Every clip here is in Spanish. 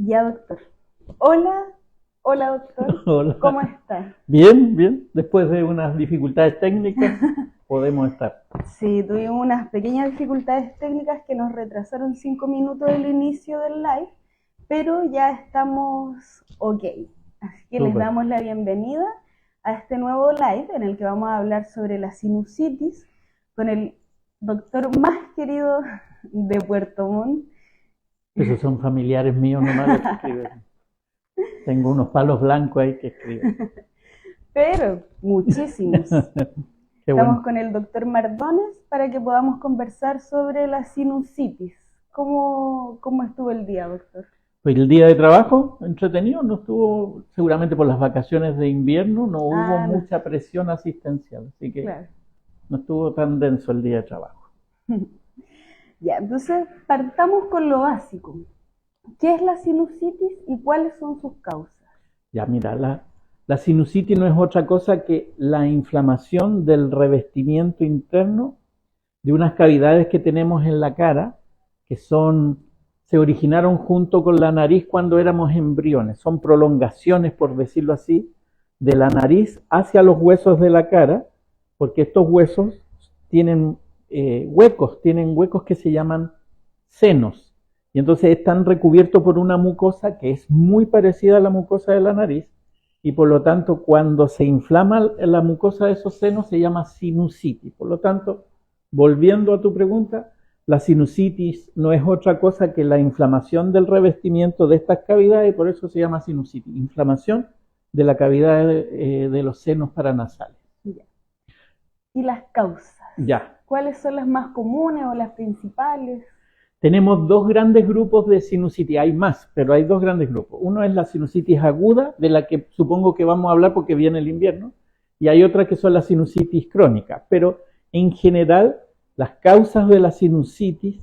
Ya, doctor. Hola, hola, doctor. Hola. ¿Cómo está? Bien, bien. Después de unas dificultades técnicas, podemos estar. Sí, tuvimos unas pequeñas dificultades técnicas que nos retrasaron 5 minutos del inicio del live, pero ya estamos ok. Así que les Súper. damos la bienvenida a este nuevo live en el que vamos a hablar sobre la sinusitis con el doctor más querido de Puerto Montt. Esos son familiares míos nomás los que escriben. Tengo unos palos blancos ahí que escriben. Pero muchísimos. Qué Estamos bueno. con el doctor Mardones para que podamos conversar sobre la sinusitis. ¿Cómo estuvo el día, doctor? Pues el día de trabajo, entretenido, no estuvo, seguramente por las vacaciones de invierno, no hubo Ah, no, mucha presión asistencial, así que claro. no estuvo tan denso el día de trabajo. Ya, entonces partamos con lo básico. ¿Qué es la sinusitis y cuáles son sus causas? Ya, mira, la sinusitis no es otra cosa que la inflamación del revestimiento interno de unas cavidades que tenemos en la cara, que se originaron junto con la nariz cuando éramos embriones. Son prolongaciones, por decirlo así, de la nariz hacia los huesos de la cara, porque estos huesos tienen tienen huecos que se llaman senos. Y entonces están recubiertos por una mucosa que es muy parecida a la mucosa de la nariz, y por lo tanto cuando se inflama la mucosa de esos senos se llama sinusitis. Por lo tanto, volviendo a tu pregunta, la sinusitis no es otra cosa que la inflamación del revestimiento de estas cavidades, y por eso se llama sinusitis, inflamación de la cavidad de los senos paranasales. Ya. ¿Y las causas? Ya, ¿Cuáles son las más comunes o las principales? tenemos dos grandes grupos de sinusitis, hay más, pero hay dos grandes grupos. Uno es la sinusitis aguda, de la que supongo que vamos a hablar porque viene el invierno, y hay otra que son las sinusitis crónicas, pero en general las causas de la sinusitis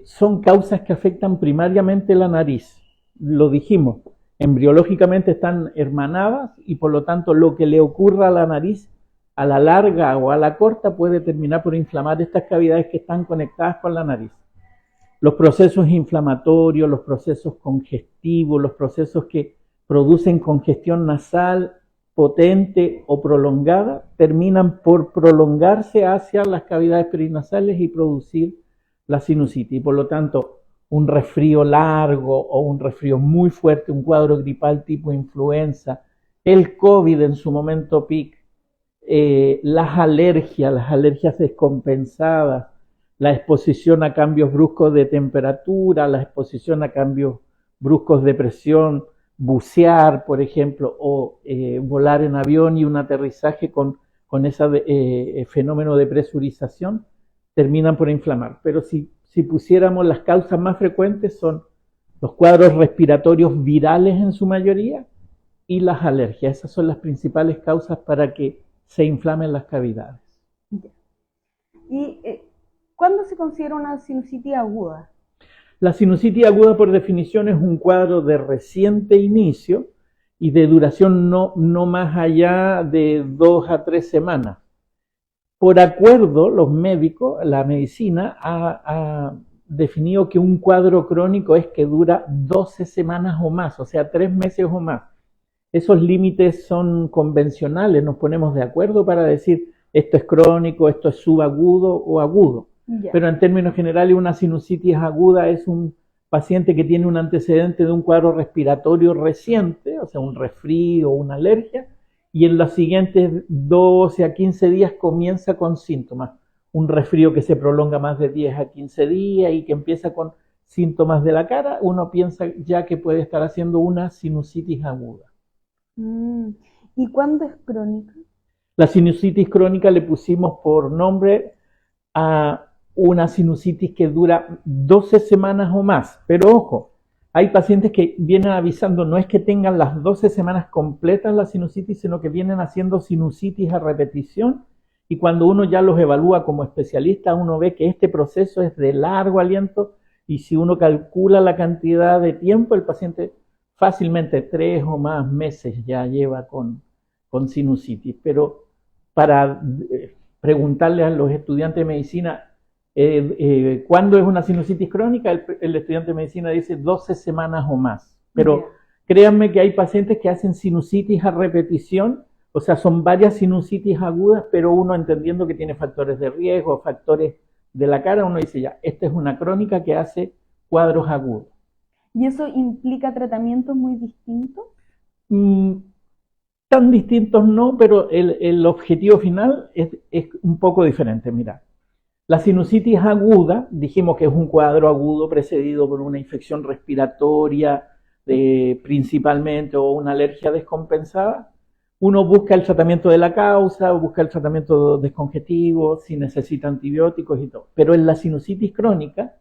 son causas que afectan primariamente la nariz. Lo dijimos, embriológicamente están hermanadas y por lo tanto lo que le ocurra a la nariz a la larga o a la corta puede terminar por inflamar estas cavidades que están conectadas con la nariz. Los procesos inflamatorios, los procesos congestivos, los procesos que producen congestión nasal potente o prolongada, terminan por prolongarse hacia las cavidades perinasales y producir la sinusitis. Y por lo tanto, un resfrío largo o un resfrío muy fuerte, un cuadro gripal tipo influenza, el COVID en su momento peak, las alergias descompensadas, la exposición a cambios bruscos de temperatura, la exposición a cambios bruscos de presión, bucear, por ejemplo, o volar en avión y un aterrizaje con ese fenómeno de presurización, terminan por inflamar. Pero si pusiéramos las causas más frecuentes son los cuadros respiratorios virales en su mayoría y las alergias. Esas son las principales causas para que se inflamen las cavidades. Ya. ¿Y cuándo se considera una sinusitis aguda? La sinusitis aguda, por definición, es un cuadro de reciente inicio y de duración no más allá de 2 a 3 semanas. Por acuerdo, los médicos, la medicina ha definido que un cuadro crónico es que dura 12 semanas o más, o sea, 3 meses o más. Esos límites son convencionales, nos ponemos de acuerdo para decir esto es crónico, esto es subagudo o agudo. Ya. Pero en términos generales una sinusitis aguda es un paciente que tiene un antecedente de un cuadro respiratorio reciente, o sea, un resfrío o una alergia, y en los siguientes 12 a 15 días comienza con síntomas. Un resfrío que se prolonga más de 10 a 15 días y que empieza con síntomas de la cara, uno piensa ya que puede estar haciendo una sinusitis aguda. Mm. ¿Y cuándo es crónica? La sinusitis crónica le pusimos por nombre a una sinusitis que dura 12 semanas o más. Pero ojo, hay pacientes que vienen avisando, no es que tengan las 12 semanas completas la sinusitis, sino que vienen haciendo sinusitis a repetición. Y cuando uno ya los evalúa como especialista, uno ve que este proceso es de largo aliento y si uno calcula la cantidad de tiempo, el paciente fácilmente 3 o más meses ya lleva con sinusitis. Pero para preguntarle a los estudiantes de medicina, ¿Cuándo es una sinusitis crónica? El estudiante de medicina dice 12 semanas o más. Pero Ya. créanme que hay pacientes que hacen sinusitis a repetición, o sea, son varias sinusitis agudas, pero uno entendiendo que tiene factores de riesgo, factores de la cara, uno dice ya, esta es una crónica que hace cuadros agudos. ¿Y eso implica tratamientos muy distintos? Mm, Tan distintos no, pero el objetivo final es un poco diferente. Mira, la sinusitis aguda, dijimos que es un cuadro agudo precedido por una infección respiratoria principalmente o una alergia descompensada. Uno busca el tratamiento de la causa, busca el tratamiento descongestivo, si necesita antibióticos y todo. Pero en la sinusitis crónica,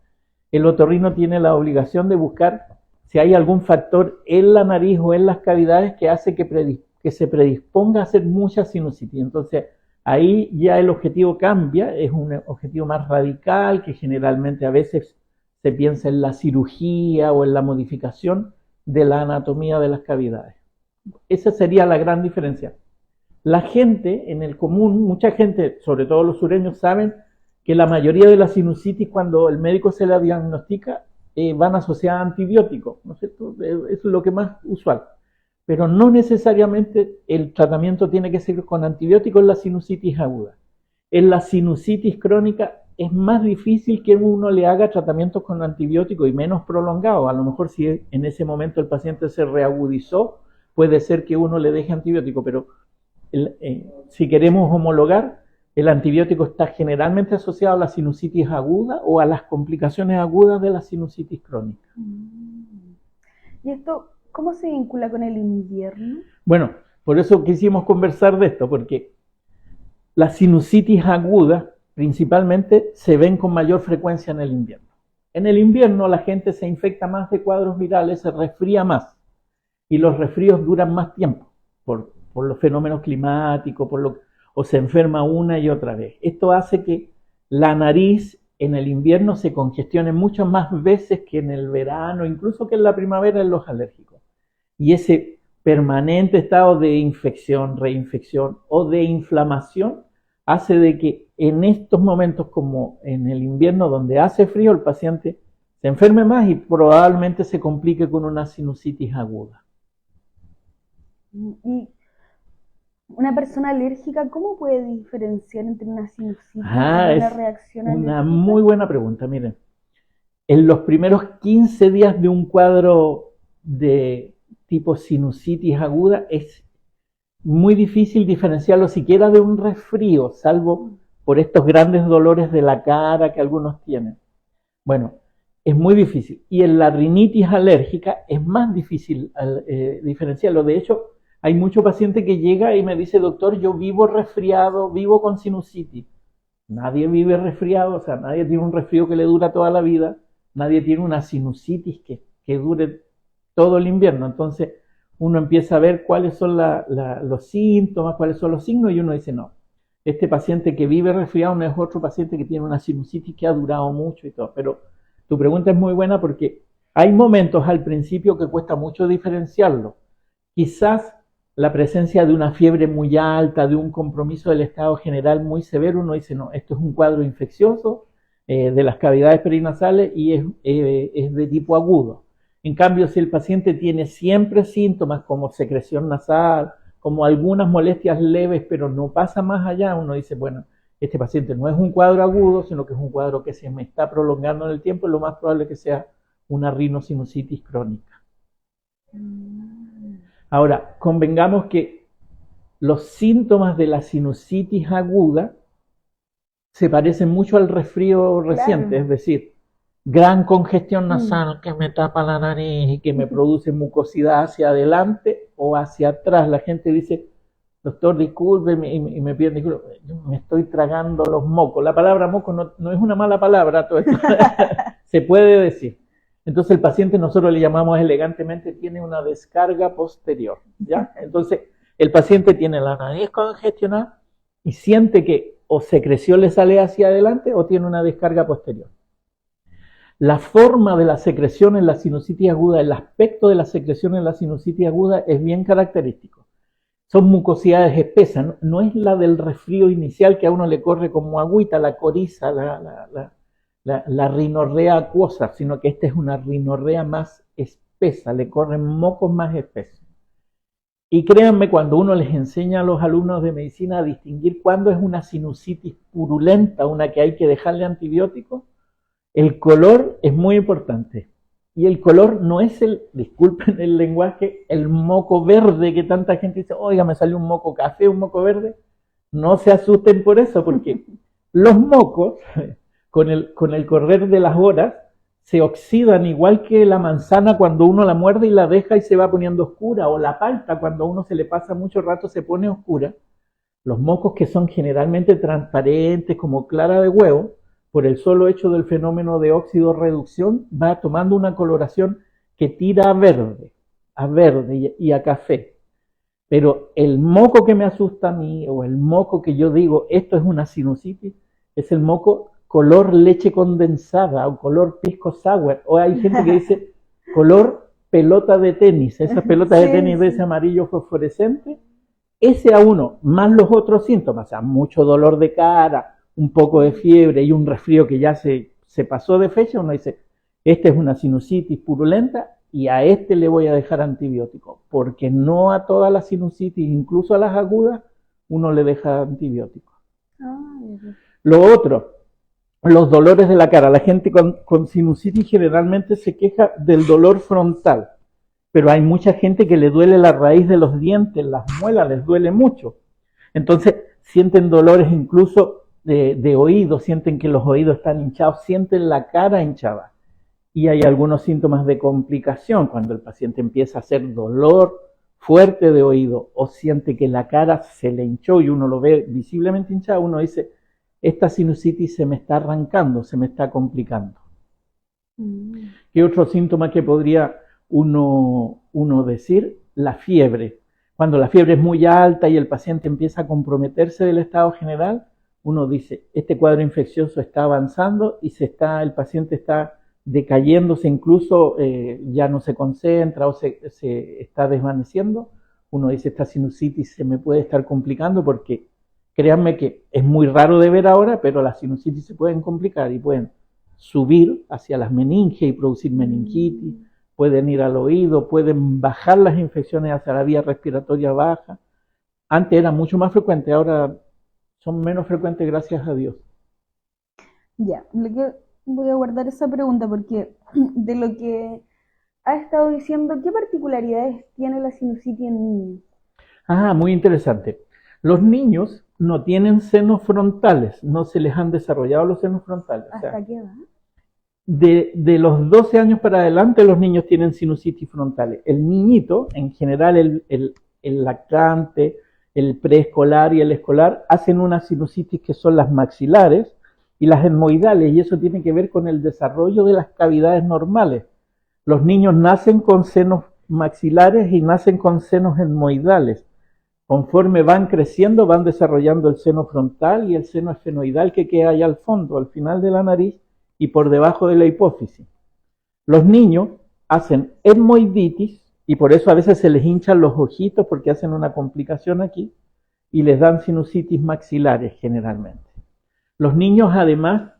el otorrino tiene la obligación de buscar si hay algún factor en la nariz o en las cavidades que hace que se predisponga a hacer mucha sinusitis. Entonces, ahí ya el objetivo cambia, es un objetivo más radical, que generalmente a veces se piensa en la cirugía o en la modificación de la anatomía de las cavidades. Esa sería la gran diferencia. La gente en el común, mucha gente, sobre todo los sureños, saben que la mayoría de las sinusitis, cuando el médico se la diagnostica, van asociadas a antibióticos, ¿no es cierto? Eso es lo que más usual. Pero no necesariamente el tratamiento tiene que ser con antibióticos en la sinusitis aguda. En la sinusitis crónica es más difícil que uno le haga tratamientos con antibióticos y menos prolongados. A lo mejor si en ese momento el paciente se reagudizó, puede ser que uno le deje antibiótico, pero si queremos homologar, el antibiótico está generalmente asociado a la sinusitis aguda o a las complicaciones agudas de la sinusitis crónica. ¿Y esto cómo se vincula con el invierno? Bueno, por eso quisimos conversar de esto, porque las sinusitis agudas principalmente se ven con mayor frecuencia en el invierno. En el invierno la gente se infecta más de cuadros virales, se resfría más y los resfríos duran más tiempo por los fenómenos climáticos, o se enferma una y otra vez. Esto hace que la nariz en el invierno se congestione mucho más veces que en el verano, incluso que en la primavera en los alérgicos. Y ese permanente estado de infección, reinfección o de inflamación hace de que en estos momentos, como en el invierno donde hace frío, el paciente se enferme más y probablemente se complique con una sinusitis aguda. Y una persona alérgica, ¿cómo puede diferenciar entre una sinusitis y una reacción alérgica? Una muy buena pregunta. Miren, en los primeros 15 días de un cuadro de tipo sinusitis aguda es muy difícil diferenciarlo siquiera de un resfrío, salvo por estos grandes dolores de la cara que algunos tienen. Bueno, es muy difícil. Y en la rinitis alérgica es más difícil diferenciarlo. De hecho, hay mucho paciente que llega y me dice, doctor, yo vivo resfriado, vivo con sinusitis. Nadie vive resfriado, o sea, nadie tiene un resfrío que le dura toda la vida, nadie tiene una sinusitis que dure todo el invierno. Entonces, uno empieza a ver cuáles son los síntomas, cuáles son los signos, y uno dice, no, este paciente que vive resfriado no es otro paciente que tiene una sinusitis que ha durado mucho y todo. Pero tu pregunta es muy buena porque hay momentos al principio que cuesta mucho diferenciarlo. Quizás la presencia de una fiebre muy alta, de un compromiso del estado general muy severo, uno dice, no, esto es un cuadro infeccioso de las cavidades perinasales y es de tipo agudo. En cambio, si el paciente tiene siempre síntomas como secreción nasal, como algunas molestias leves, pero no pasa más allá, uno dice, bueno, este paciente no es un cuadro agudo, sino que es un cuadro que se me está prolongando en el tiempo, y lo más probable es que sea una rinosinusitis crónica. Ahora, convengamos que los síntomas de la sinusitis aguda se parecen mucho al resfrío reciente, claro. Es decir, gran congestión nasal que me tapa la nariz y que me produce mucosidad hacia adelante o hacia atrás. La gente dice, doctor, disculpe, y me piden disculpas, me estoy tragando los mocos. La palabra moco no es una mala palabra, todo esto se puede decir. Entonces el paciente, nosotros le llamamos elegantemente, tiene una descarga posterior, ¿ya? Entonces el paciente tiene la nariz congestionada y siente que o secreción le sale hacia adelante o tiene una descarga posterior. La forma de la secreción en la sinusitis aguda, el aspecto de la secreción en la sinusitis aguda es bien característico. Son mucosidades espesas, no es la del resfrío inicial que a uno le corre como agüita, la coriza, la rinorrea acuosa, sino que esta es una rinorrea más espesa, le corren mocos más espesos. Y créanme, cuando uno les enseña a los alumnos de medicina a distinguir cuándo es una sinusitis purulenta, una que hay que dejarle antibiótico, el color es muy importante. Y el color no es disculpen el lenguaje, el moco verde que tanta gente dice, oiga, me salió un moco café, un moco verde. No se asusten por eso, porque los mocos, con el correr de las horas, se oxidan igual que la manzana cuando uno la muerde y la deja y se va poniendo oscura, o la palta cuando a uno se le pasa mucho rato se pone oscura. Los mocos, que son generalmente transparentes como clara de huevo, por el solo hecho del fenómeno de óxido-reducción, va tomando una coloración que tira a verde y a café. Pero el moco que me asusta a mí, o el moco que yo digo, esto es una sinusitis, es el moco color leche condensada o color pisco sour, o hay gente que dice color pelota de tenis, esas pelotas de tenis de ese amarillo fosforescente, ese a uno, más los otros síntomas, o sea, mucho dolor de cara, un poco de fiebre y un resfrío que ya se pasó de fecha, uno dice, esta es una sinusitis purulenta y a este le voy a dejar antibiótico, porque no a todas las sinusitis, incluso a las agudas, uno le deja antibiótico. Lo otro, los dolores de la cara. La gente con sinusitis generalmente se queja del dolor frontal, pero hay mucha gente que le duele la raíz de los dientes, las muelas, les duele mucho. Entonces sienten dolores incluso de oído, sienten que los oídos están hinchados, sienten la cara hinchada. Y hay algunos síntomas de complicación, cuando el paciente empieza a hacer dolor fuerte de oído o siente que la cara se le hinchó y uno lo ve visiblemente hinchado, uno dice, esta sinusitis se me está arrancando, se me está complicando. ¿Qué otro síntoma que podría uno decir? La fiebre. Cuando la fiebre es muy alta y el paciente empieza a comprometerse del estado general, uno dice, este cuadro infeccioso está avanzando y el paciente está decayéndose, incluso ya no se concentra o se está desvaneciendo. Uno dice, esta sinusitis se me puede estar complicando porque créanme que es muy raro de ver ahora, pero las sinusitis se pueden complicar y pueden subir hacia las meninges y producir meningitis, pueden ir al oído, pueden bajar las infecciones hacia la vía respiratoria baja. Antes era mucho más frecuente, ahora son menos frecuentes, gracias a Dios. Ya, voy a guardar esa pregunta porque de lo que ha estado diciendo, ¿qué particularidades tiene la sinusitis en niños? Muy interesante. Los niños no tienen senos frontales, no se les han desarrollado los senos frontales. ¿Hasta qué edad? De los 12 años para adelante los niños tienen sinusitis frontales. El niñito, en general el lactante, el preescolar y el escolar, hacen una sinusitis que son las maxilares y las etmoidales, y eso tiene que ver con el desarrollo de las cavidades normales. Los niños nacen con senos maxilares y nacen con senos etmoidales. Conforme van creciendo, van desarrollando el seno frontal y el seno esfenoidal que queda allá al fondo, al final de la nariz y por debajo de la hipófisis. Los niños hacen etmoiditis y por eso a veces se les hinchan los ojitos porque hacen una complicación aquí y les dan sinusitis maxilares generalmente. Los niños además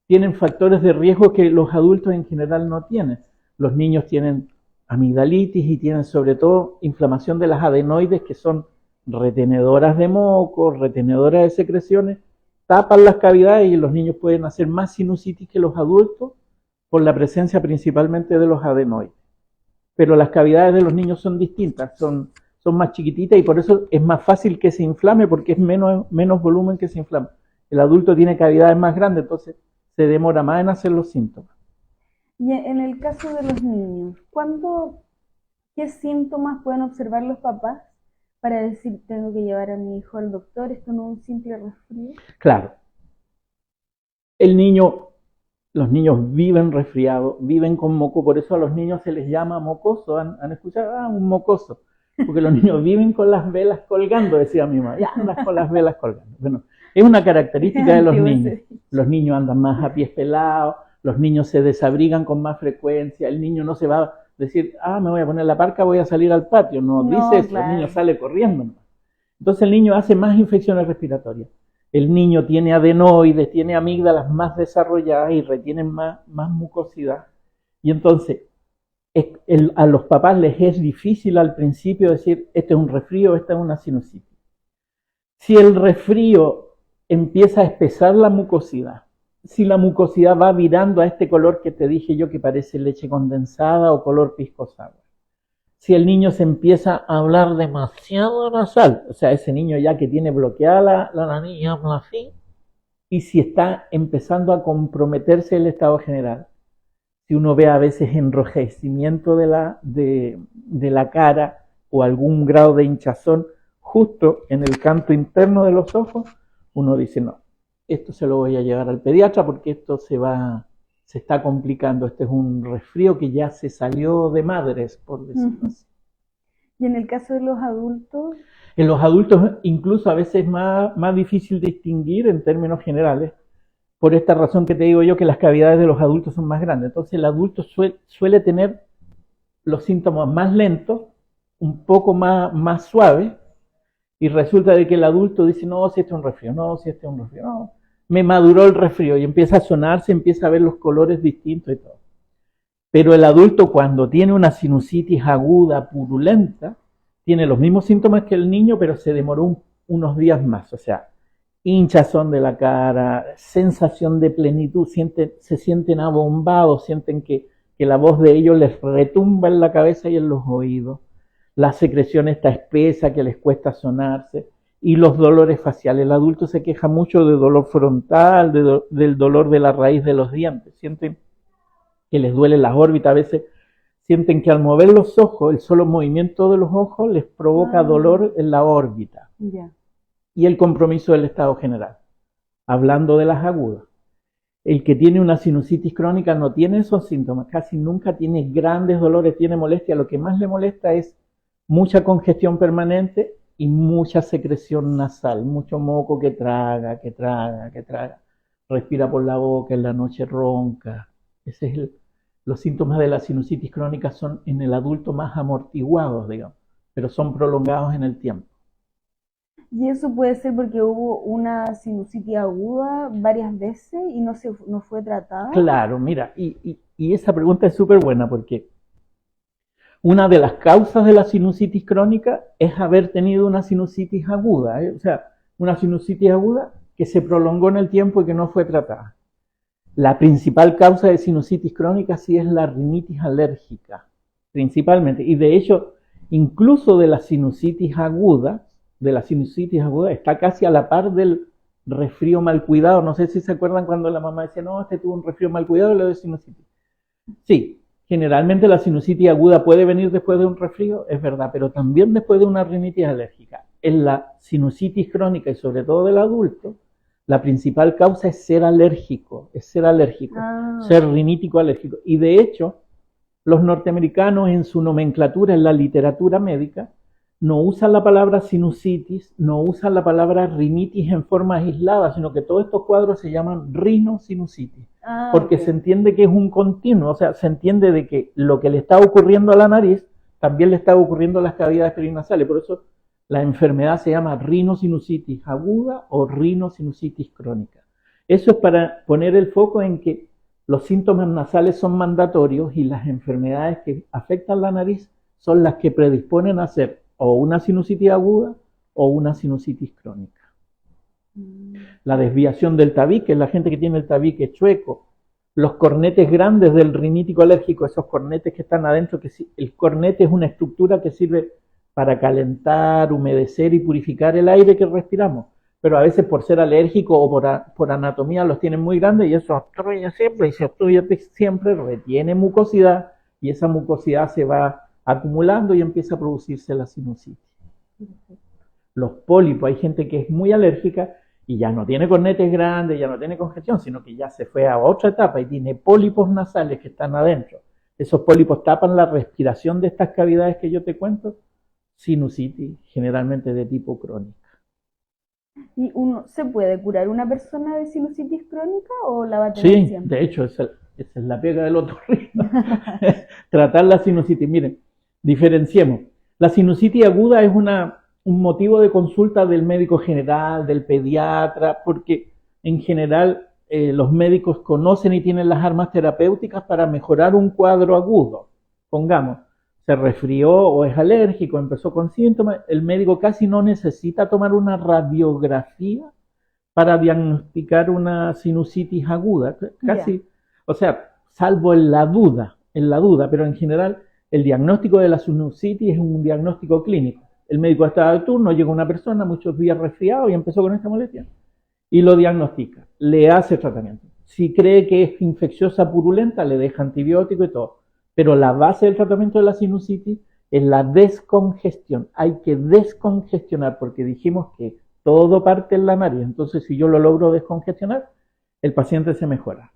tienen factores de riesgo que los adultos en general no tienen. Los niños tienen amigdalitis y tienen sobre todo inflamación de las adenoides, que son retenedoras de moco, retenedoras de secreciones, tapan las cavidades y los niños pueden hacer más sinusitis que los adultos por la presencia principalmente de los adenoides. Pero las cavidades de los niños son distintas, son más chiquititas y por eso es más fácil que se inflame porque es menos volumen que se inflama. El adulto tiene cavidades más grandes, entonces se demora más en hacer los síntomas. Y en el caso de los niños, ¿qué síntomas pueden observar los papás para decir, tengo que llevar a mi hijo al doctor, esto no es un simple resfrío? Claro. Los niños viven resfriados, viven con moco, por eso a los niños se les llama mocoso. ¿Han escuchado? Un mocoso. Porque los niños viven con las velas colgando, decía mi mamá. Ya andas con las velas colgando. Bueno, es una característica de los niños. Los niños andan más a pies pelados, los niños se desabrigan con más frecuencia, el niño no se va a decir, me voy a poner la parca, voy a salir al patio. No dice eso, claro. El niño sale corriendo. Entonces el niño hace más infecciones respiratorias. el niño tiene adenoides, tiene amígdalas más desarrolladas y retienen más mucosidad. Y entonces, a los papás les es difícil al principio decir, este es un resfrío, esta es una sinusitis. Si el resfrío empieza a espesar la mucosidad, si la mucosidad va virando a este color que te dije yo que parece leche condensada o color pisco sour, si el niño se empieza a hablar demasiado nasal, o sea, ese niño ya que tiene bloqueada la nariz y habla así, y si está empezando a comprometerse el estado general, si uno ve a veces enrojecimiento de la cara o algún grado de hinchazón justo en el canto interno de los ojos, uno dice, no, esto se lo voy a llevar al pediatra porque esto se está complicando. Este es un resfrío que ya se salió de madres, por decirlo así. ¿Y en el caso de los adultos? En los adultos incluso a veces es más difícil distinguir en términos generales, por esta razón que te digo yo, que las cavidades de los adultos son más grandes. Entonces el adulto suele tener los síntomas más lentos, un poco más suaves, y resulta de que el adulto dice, no, si este es un resfrío, no, si este es un resfrío, no, me maduró el resfrío, y empieza a sonarse, empieza a ver los colores distintos y todo. Pero el adulto cuando tiene una sinusitis aguda, purulenta, tiene los mismos síntomas que el niño, pero se demoró unos días más, o sea, hinchazón de la cara, sensación de plenitud, se sienten abombados, sienten que la voz de ellos les retumba en la cabeza y en los oídos. La secreción está espesa, que les cuesta sonarse, y los dolores faciales. El adulto se queja mucho de dolor frontal, del dolor de la raíz de los dientes. Sienten que les duelen las órbitas, a veces sienten que al mover los ojos, el solo movimiento de los ojos les provoca dolor en la órbita. Yeah. Y el compromiso del estado general. Hablando de las agudas. El que tiene una sinusitis crónica no tiene esos síntomas, casi nunca tiene grandes dolores, tiene molestia. Lo que más le molesta es mucha congestión permanente y mucha secreción nasal, mucho moco que traga, respira por la boca, en la noche ronca. Los síntomas de la sinusitis crónica son en el adulto más amortiguados, digamos, pero son prolongados en el tiempo. ¿Y eso puede ser porque hubo una sinusitis aguda varias veces y no fue tratada? Claro, mira, y esa pregunta es súper buena porque una de las causas de la sinusitis crónica es haber tenido una sinusitis aguda, o sea, una sinusitis aguda que se prolongó en el tiempo y que no fue tratada. La principal causa de sinusitis crónica sí es la rinitis alérgica, principalmente, y de hecho, incluso de la sinusitis aguda está casi a la par del resfrío mal cuidado. No sé si se acuerdan cuando la mamá decía, no, este tuvo un resfrío mal cuidado y le dio sinusitis. Sí. Generalmente la sinusitis aguda puede venir después de un resfrío, es verdad, pero también después de una rinitis alérgica. En la sinusitis crónica y sobre todo del adulto, la principal causa es ser alérgico, ser rinítico alérgico. Y de hecho, los norteamericanos en su nomenclatura, en la literatura médica, no usan la palabra sinusitis, no usan la palabra rinitis en forma aislada, sino que todos estos cuadros se llaman rinosinusitis. Porque se entiende que es un continuo, o sea, se entiende de que lo que le está ocurriendo a la nariz también le está ocurriendo a las cavidades perinasales. Por eso la enfermedad se llama rinosinusitis aguda o rinosinusitis crónica. Eso es para poner el foco en que los síntomas nasales son mandatorios y las enfermedades que afectan la nariz son las que predisponen a hacer o una sinusitis aguda o una sinusitis crónica. La desviación del tabique, la gente que tiene el tabique chueco, los cornetes grandes del rinítico alérgico, esos cornetes que están adentro, que el cornete es una estructura que sirve para calentar, humedecer y purificar el aire que respiramos, pero a veces por ser alérgico o por anatomía los tienen muy grandes y eso obstruye siempre, y se obstruye siempre, retiene mucosidad y esa mucosidad se va acumulando y empieza a producirse la sinusitis. Los pólipos, hay gente que es muy alérgica y ya no tiene cornetes grandes, ya no tiene congestión, sino que ya se fue a otra etapa y tiene pólipos nasales que están adentro. Esos pólipos tapan la respiración de estas cavidades que yo te cuento, sinusitis, generalmente de tipo crónica. ¿Y se puede curar una persona de sinusitis crónica o la va a tener siempre? Sí, de hecho, esa es la pega del otorrino. Tratar la sinusitis. Miren, diferenciemos. La sinusitis aguda es un motivo de consulta del médico general, del pediatra, porque en general los médicos conocen y tienen las armas terapéuticas para mejorar un cuadro agudo. Pongamos, se resfrió o es alérgico, empezó con síntomas, el médico casi no necesita tomar una radiografía para diagnosticar una sinusitis aguda, casi, o sea, salvo en la duda, pero en general el diagnóstico de la sinusitis es un diagnóstico clínico. El médico estaba de turno, llega una persona muchos días resfriado y empezó con esta molestia y lo diagnostica, le hace tratamiento. Si cree que es infecciosa purulenta, le deja antibiótico y todo. Pero la base del tratamiento de la sinusitis es la descongestión. Hay que descongestionar porque dijimos que todo parte en la nariz. Entonces, si yo lo logro descongestionar, el paciente se mejora.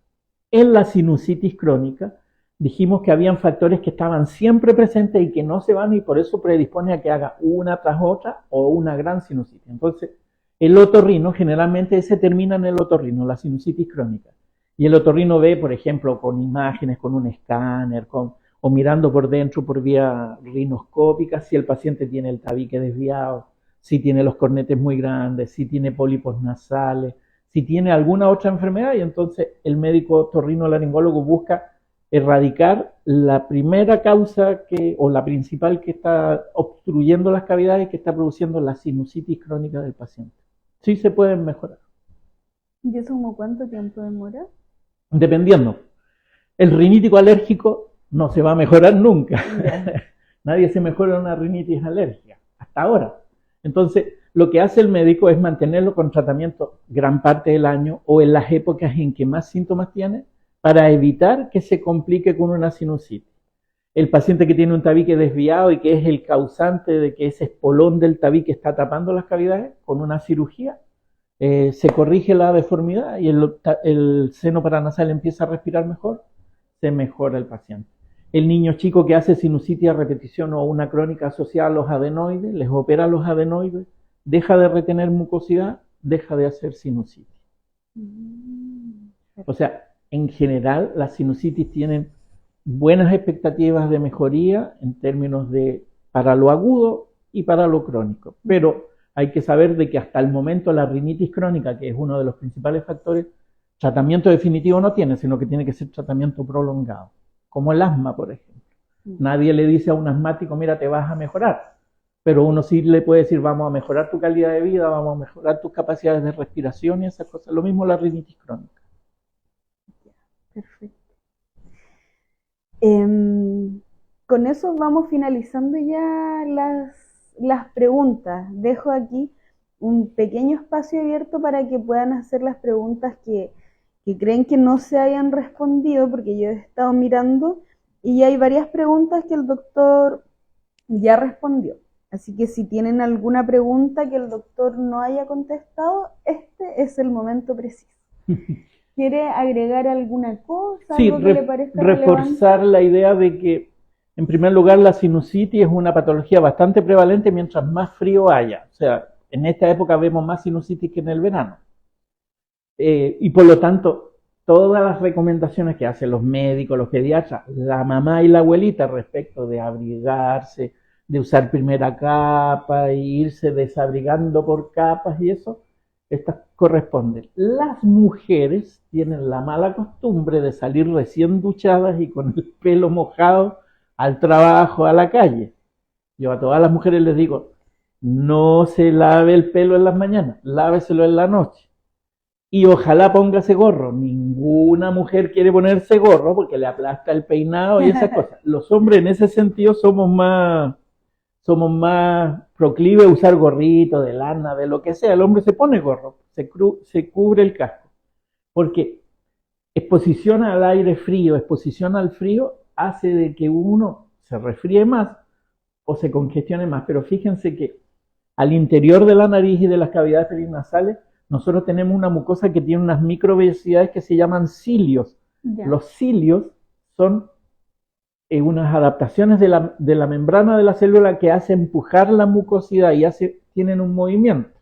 En la sinusitis crónica, dijimos que habían factores que estaban siempre presentes y que no se van y por eso predispone a que haga una tras otra o una gran sinusitis. Entonces, el otorrino, generalmente se termina en el otorrino, la sinusitis crónica. Y el otorrino ve, por ejemplo, con imágenes, con un escáner, o mirando por dentro por vía rinoscópica, si el paciente tiene el tabique desviado, si tiene los cornetes muy grandes, si tiene pólipos nasales, si tiene alguna otra enfermedad, y entonces el médico otorrinolaringólogo busca erradicar la primera causa o la principal que está obstruyendo las cavidades, que está produciendo la sinusitis crónica del paciente. Sí se pueden mejorar. ¿Y eso como cuánto tiempo demora? Dependiendo. El rinítico alérgico no se va a mejorar nunca. Nadie se mejora una rinitis alérgica, hasta ahora. Entonces, lo que hace el médico es mantenerlo con tratamiento gran parte del año o en las épocas en que más síntomas tiene para evitar que se complique con una sinusitis. El paciente que tiene un tabique desviado y que es el causante de que ese espolón del tabique está tapando las cavidades, con una cirugía se corrige la deformidad y el seno paranasal empieza a respirar mejor, se mejora el paciente. El niño chico que hace sinusitis a repetición o una crónica asociada a los adenoides, les opera los adenoides, deja de retener mucosidad, deja de hacer sinusitis. O sea, en general las sinusitis tienen buenas expectativas de mejoría en términos de para lo agudo y para lo crónico, pero hay que saber de que hasta el momento la rinitis crónica, que es uno de los principales factores, tratamiento definitivo no tiene, sino que tiene que ser tratamiento prolongado, como el asma, por ejemplo. Nadie le dice a un asmático, mira, te vas a mejorar, pero uno sí le puede decir, vamos a mejorar tu calidad de vida, vamos a mejorar tus capacidades de respiración y esas cosas. Lo mismo la rinitis crónica. Perfecto. Con eso vamos finalizando ya las preguntas. Dejo aquí un pequeño espacio abierto para que puedan hacer las preguntas que creen que no se hayan respondido, porque yo he estado mirando y hay varias preguntas que el doctor ya respondió. Así que si tienen alguna pregunta que el doctor no haya contestado, este es el momento preciso. ¿Quiere agregar alguna cosa? Sí, algo que le parezca reforzar relevante? La idea de que, en primer lugar, la sinusitis es una patología bastante prevalente mientras más frío haya. O sea, en esta época vemos más sinusitis que en el verano. Y por lo tanto, todas las recomendaciones que hacen los médicos, los pediatras, la mamá y la abuelita respecto de abrigarse, de usar primera capa e irse desabrigando por capas y eso, estas corresponden. Las mujeres tienen la mala costumbre de salir recién duchadas y con el pelo mojado al trabajo, a la calle. Yo a todas las mujeres les digo, no se lave el pelo en las mañanas, láveselo en la noche. Y ojalá póngase gorro. Ninguna mujer quiere ponerse gorro porque le aplasta el peinado y esas cosas. Los hombres en ese sentido somos más proclives a usar gorrito de lana, de lo que sea. El hombre se pone gorro, se cubre el casco. Porque exposición al aire frío, exposición al frío, hace de que uno se resfríe más o se congestione más. Pero fíjense que al interior de la nariz y de las cavidades perinasales, nosotros tenemos una mucosa que tiene unas microvellosidades que se llaman cilios. Yeah. Los cilios son unas adaptaciones de la membrana de la célula que hace empujar la mucosidad y tienen un movimiento.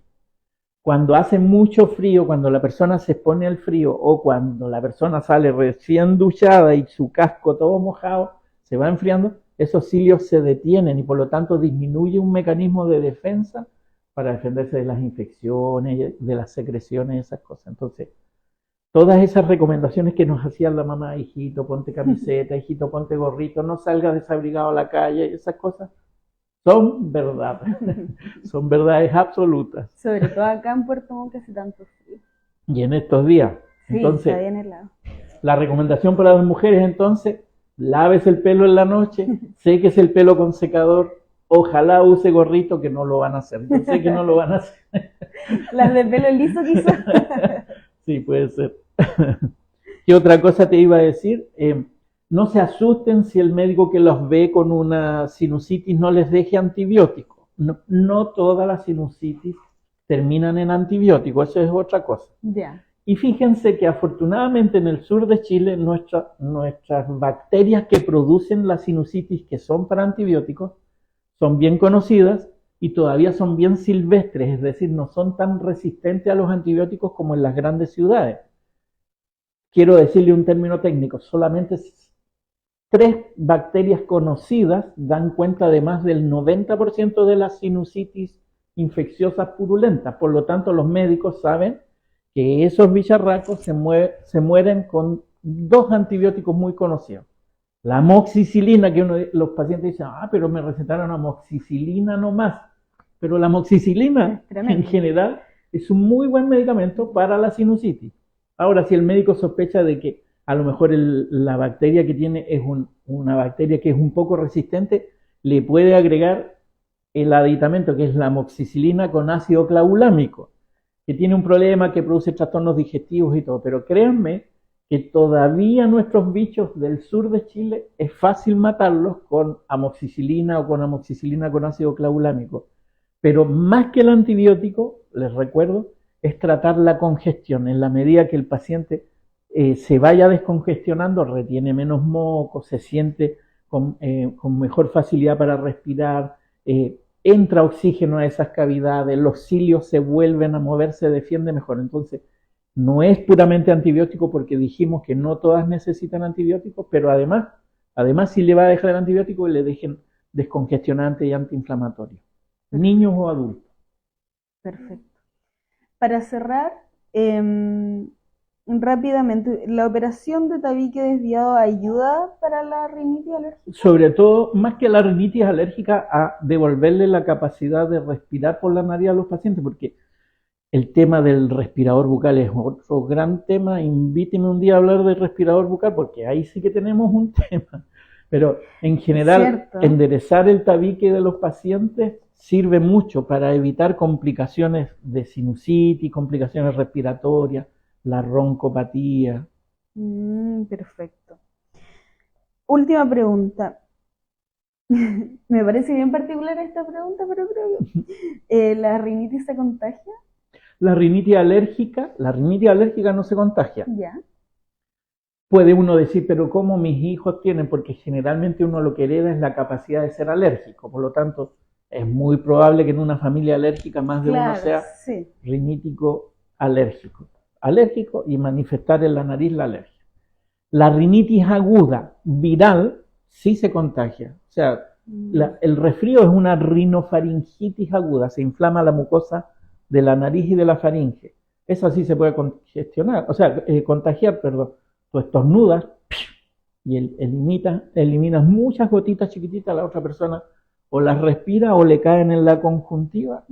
Cuando hace mucho frío, cuando la persona se expone al frío o cuando la persona sale recién duchada y su casco todo mojado, se va enfriando, esos cilios se detienen y por lo tanto disminuye un mecanismo de defensa para defenderse de las infecciones, de las secreciones y esas cosas. Entonces, todas esas recomendaciones que nos hacía la mamá, hijito, ponte camiseta, hijito, ponte gorrito, no salgas desabrigado a la calle, esas cosas, son verdades, son verdades absolutas. Sobre todo acá en Puerto Montt que hace tanto frío. Y en estos días, Sí, entonces, está bien helado. la recomendación para las mujeres entonces, lávese el pelo en la noche, séquese el pelo con secador, ojalá use gorrito, que no lo van a hacer, yo sé que no lo van a hacer. Las de pelo liso quizás. Sí, puede ser. ¿Qué otra cosa te iba a decir? No se asusten si el médico que los ve con una sinusitis no les deje antibiótico. No, no todas las sinusitis terminan en antibiótico, eso es otra cosa. Ya. Y fíjense que afortunadamente en el sur de Chile nuestras bacterias que producen la sinusitis, que son para antibióticos, son bien conocidas y todavía son bien silvestres, es decir, no son tan resistentes a los antibióticos como en las grandes ciudades. Quiero decirle un término técnico, solamente 3 bacterias conocidas dan cuenta de más del 90% de las sinusitis infecciosas purulentas. Por lo tanto, los médicos saben que esos bicharracos se mueren con 2 antibióticos muy conocidos. La amoxicilina, que los pacientes dicen, pero me recetaron amoxicilina nomás. Pero la amoxicilina, en general, es un muy buen medicamento para la sinusitis. Ahora, si el médico sospecha de que a lo mejor la bacteria que tiene es una bacteria que es un poco resistente, le puede agregar el aditamento que es la amoxicilina con ácido clavulámico, que tiene un problema que produce trastornos digestivos y todo. Pero créanme que todavía nuestros bichos del sur de Chile es fácil matarlos con amoxicilina o con amoxicilina con ácido clavulámico. Pero más que el antibiótico, les recuerdo, es tratar la congestión. En la medida que el paciente se vaya descongestionando, retiene menos moco, se siente con mejor facilidad para respirar, entra oxígeno a esas cavidades, los cilios se vuelven a mover, se defiende mejor. Entonces, no es puramente antibiótico porque dijimos que no todas necesitan antibióticos, pero además si le va a dejar el antibiótico, le dejen descongestionante y antiinflamatorio. Niños o adultos. Perfecto. Para cerrar, rápidamente, ¿la operación de tabique desviado ayuda para la rinitis alérgica? Sobre todo, más que la rinitis alérgica, a devolverle la capacidad de respirar por la nariz a los pacientes, porque el tema del respirador bucal es otro gran tema. Invíteme un día a hablar del respirador bucal, porque ahí sí que tenemos un tema. Pero en general, enderezar el tabique de los pacientes sirve mucho para evitar complicaciones de sinusitis, complicaciones respiratorias, la roncopatía. Perfecto. Última pregunta. Me parece bien particular esta pregunta, pero creo que ¿la rinitis se contagia? La rinitis alérgica no se contagia. Ya. Puede uno decir, pero ¿cómo mis hijos tienen? Porque generalmente uno lo que hereda es la capacidad de ser alérgico. Por lo tanto, es muy probable que en una familia alérgica más de uno sea rinítico alérgico. Alérgico y manifestar en la nariz la alergia. La rinitis aguda viral sí se contagia. O sea, el resfrío es una rinofaringitis aguda. Se inflama la mucosa de la nariz y de la faringe. Eso sí se puede contagiar, perdón. Tú estornudas y eliminas muchas gotitas chiquititas a la otra persona, o las respira o le caen en la conjuntiva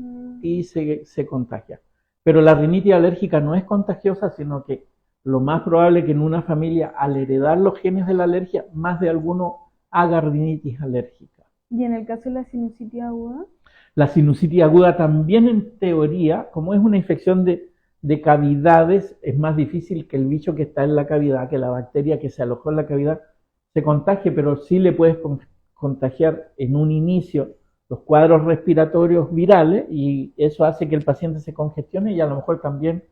y se contagia. Pero la rinitis alérgica no es contagiosa, sino que lo más probable es que en una familia, al heredar los genes de la alergia, más de alguno haga rinitis alérgica. ¿Y en el caso de la sinusitis aguda? La sinusitis aguda también, en teoría, como es una infección de cavidades, es más difícil que el bicho que está en la cavidad, que la bacteria que se alojó en la cavidad, se contagie, pero sí le puedes contagiar en un inicio los cuadros respiratorios virales y eso hace que el paciente se congestione y a lo mejor también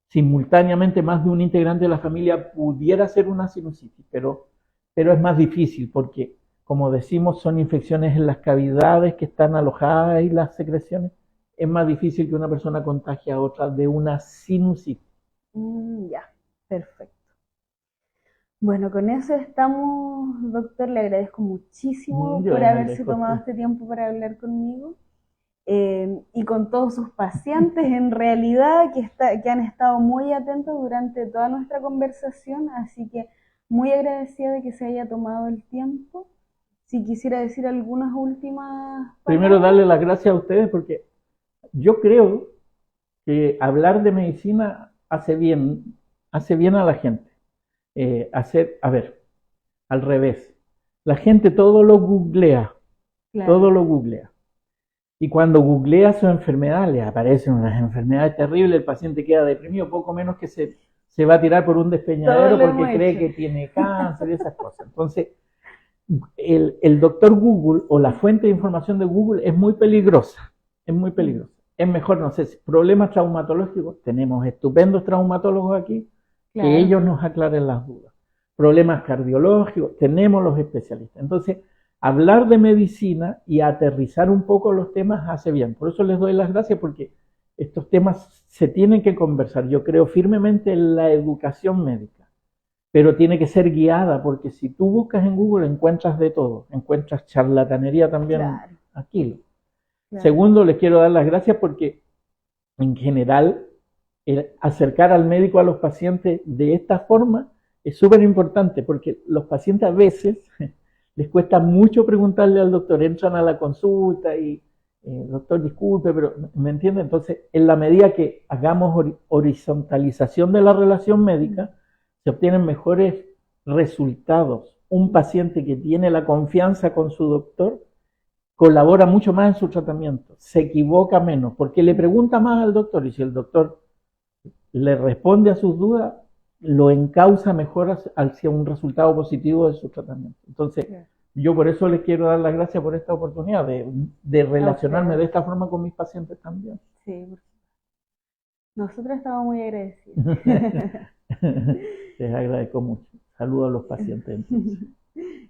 simultáneamente más de un integrante de la familia pudiera ser una sinusitis, pero es más difícil porque, como decimos, son infecciones en las cavidades que están alojadas y las secreciones. Es más difícil que una persona contagie a otra de una sinusitis. Ya, perfecto. Bueno, con eso estamos, doctor. Le agradezco muchísimo Yo por les haberse agradezco a tomado ustedes. este tiempo para hablar conmigo. Y con todos sus pacientes en realidad que han estado muy atentos durante toda nuestra conversación, así que muy agradecida de que se haya tomado el tiempo. Si quisiera decir algunas últimas Primero, palabras. darle las gracias a ustedes porque yo creo que hablar de medicina hace bien a la gente. A ver, al revés. La gente todo Claro, lo googlea. Y cuando googlea su enfermedad, le aparecen unas enfermedades terribles, el paciente queda deprimido, poco menos que se va a tirar por un todo despeñadero lo hemos porque cree hecho. que tiene cáncer y esas cosas. Entonces, el doctor Google o la fuente de información de Google es muy peligrosa, es muy peligrosa. Es mejor, no sé, problemas traumatológicos, tenemos estupendos traumatólogos aquí, que Claro, ellos nos aclaren las dudas. Problemas cardiológicos, tenemos los especialistas. Entonces, hablar de medicina y aterrizar un poco los temas hace bien. Por eso les doy las gracias porque estos temas se tienen que conversar. Yo creo firmemente en la educación médica, pero tiene que ser guiada porque si tú buscas en Google encuentras de todo, encuentras charlatanería también claro, aquí. claro. Segundo, les quiero dar las gracias porque en general el acercar al médico a los pacientes de esta forma es súper importante porque los pacientes a veces les cuesta mucho preguntarle al doctor, entran a la consulta y doctor, disculpe, pero ¿me entiende? Entonces, en la medida que hagamos horizontalización de la relación médica, se obtienen mejores resultados. Un paciente que tiene la confianza con su doctor colabora mucho más en su tratamiento, se equivoca menos, porque le pregunta más al doctor y si el doctor le responde a sus dudas, lo encausa mejor hacia un resultado positivo de su tratamiento. Entonces, Claro. yo por eso les quiero dar las gracias por esta oportunidad de A relacionarme ustedes, de esta forma con mis pacientes también. sí. Nosotros estamos muy agradecidos. Les agradezco mucho. Saludos a los pacientes entonces.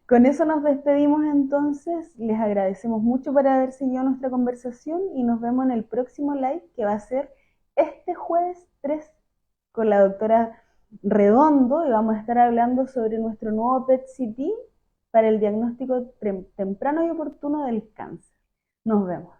Con eso nos despedimos entonces. Les agradecemos mucho por haber seguido nuestra conversación y nos vemos en el próximo live que va a ser este jueves 3 con la doctora Redondo y vamos a estar hablando sobre nuestro nuevo PET-CT para el diagnóstico temprano y oportuno del cáncer. Nos vemos.